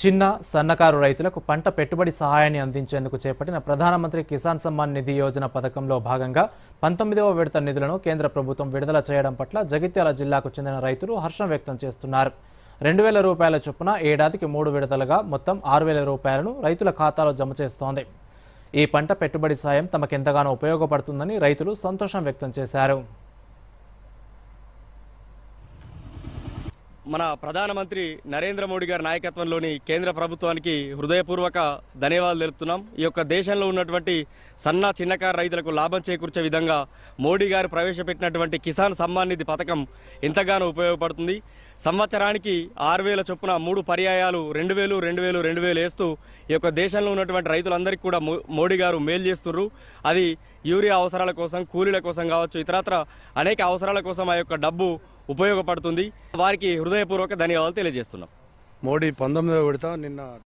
చిన్న సన్నకారు రైతులకు పంట పెట్టుబడి సహాయాన్ని అందించేందుకు చేపట్టిన ప్రధానమంత్రి కిసాన్ సమ్మాన్ నిధి యోజన పథకంలో భాగంగా 19వ విడత నిధులను కేంద్ర ప్రభుత్వం విడుదల చేయడం పట్ల జగిత్యాల జిల్లాకు చెందిన రైతులు హర్షం వ్యక్తం చేస్తున్నారు. 2,000 రూపాయల చొప్పున ఏడాదికి 3 విడతలుగా మొత్తం 6,000 రూపాయలను రైతుల ఖాతాలో జమ చేస్తోంది. ఈ పంట పెట్టుబడి సాయం తమకెంతగానో ఉపయోగపడుతుందని రైతులు సంతోషం వ్యక్తం చేశారు. మన ప్రధానమంత్రి నరేంద్ర మోడీ గారి నాయకత్వంలోని కేంద్ర ప్రభుత్వానికి హృదయపూర్వక ధన్యవాదాలు తెలుపుతున్నాం. ఈ యొక్క దేశంలో ఉన్నటువంటి చిన్నకారు రైతులకు లాభం చేకూర్చే విధంగా మోడీ గారు ప్రవేశపెట్టినటువంటి కిసాన్ సమ్మాన్ నిధి పథకం ఎంతగానో ఉపయోగపడుతుంది. సంవత్సరానికి 6,000 చొప్పున 3 పర్యాయాలు 2,000, 2,000, 2,000 వేస్తూ ఈ యొక్క దేశంలో ఉన్నటువంటి రైతులందరికీ కూడా మోడీ గారు మేలు చేస్తున్నారు. అది యూరియా అవసరాల కోసం, కూలీల కోసం కావచ్చు, ఇతరత్ర అనేక అవసరాల కోసం ఆ యొక్క డబ్బు ఉపయోగపడుతుంది. వారికి హృదయపూర్వక ధన్యవాదాలు తెలియజేస్తున్నాం. మోడీ 19వ విడత నిన్న